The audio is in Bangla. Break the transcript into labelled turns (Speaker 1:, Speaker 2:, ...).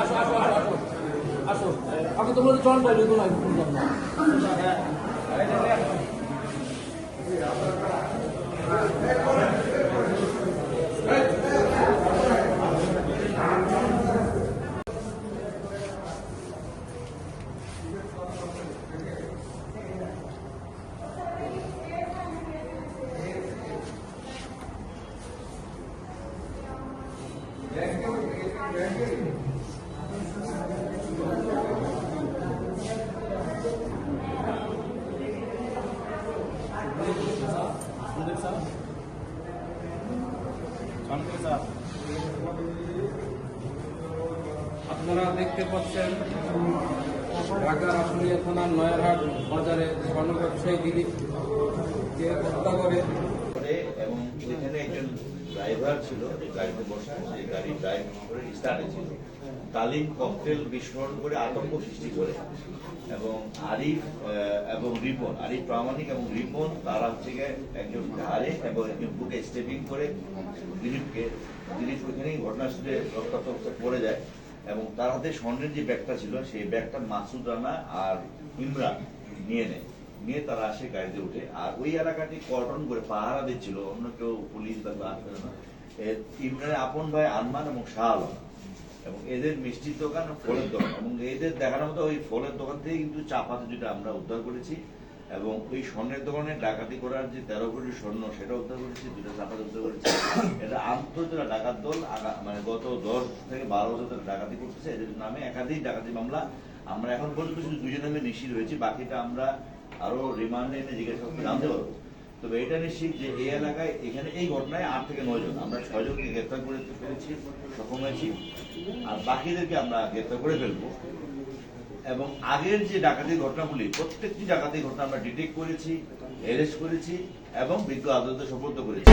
Speaker 1: আসো আগে তোমরা তো চল বাইরে কোন আপনারা দেখতে পাচ্ছেন ঢাকার আশুলিয়া থানার নয়ারহাট বাজারে স্বর্ণ ব্যবসায়ী দিলীপকে হত্যা করে
Speaker 2: এবং এখানে একজন ড্রাইভার ছিল, গাড়িতে বসা, সেই গাড়ি ড্রাইভ করে স্টার্টে ছিল, তালিম ককটেল বিস্ফোরণ করে আতঙ্ক সৃষ্টি করে এবং আরিফ এবং রিপন, আরিফ প্রামাণিক এবং রিপন তারা হচ্ছে গিয়ে একজন ঘাড়ে এবং একজন বুকে স্টেপিং করে দিলীপ ওইখানেই ঘটনাস্থলে রক্তাক্ত পড়ে যায় এবং তার হাতে স্বর্ণের যে ব্যাগটা ছিল সেই ব্যাগটা মাসুদ রানা আর ইমরান নিয়ে তারা আসে গাড়িতে উঠে। আর ওই এলাকাটি কর্ডন করে পাহারা দিচ্ছিল, অন্য কেউ পুলিশ বা আসবে না। ইমরানের আপন ভাই আনমান এবং শাহ আলম এবং এদের মিষ্টির দোকান ফলের দোকান এবং এদের দেখার মতো ওই ফলের দোকান থেকে কিন্তু চাপাতে যেটা আমরা উদ্ধার করেছি এবং ওই স্বর্ণের দোকানে ডাকাতি করার যে 13 কোটি স্বর্ণ সেটা উদ্ধার করেছি, দুটো চাপাতে উদ্ধার করেছি। এটা আন্তর্জাতিক ডাকাত দল মানে গত 10 থেকে 12 বছর ধরে ডাকাতি করতেছে। এদের নামে একাধিক ডাকাতি মামলা। আমরা এখন পর্যন্ত শুধু 2 জনের নামে নিশ্চিত হয়েছি, বাকিটা আমরা আরো রিমান্ডে এনে জিজ্ঞাসা করে জানতে পারবো। তবে এটা নিশ্চিত যে এই এলাকায় এখানে এই ঘটনায় 8 থেকে 9 জন, আমরা 6 জনকে গ্রেফতার করতে পেরেছি, সক্ষম হয়েছি, আর বাকিদেরকে আমরা গ্রেফতার করে ফেলবো। এবং আগের যে ডাকাতির ঘটনাগুলি প্রত্যেকটি ডাকাতির ঘটনা আমরা ডিটেক্ট করেছি, অ্যারেস্ট করেছি এবং বিজ্ঞ আদালতে সোপর্দ করেছি।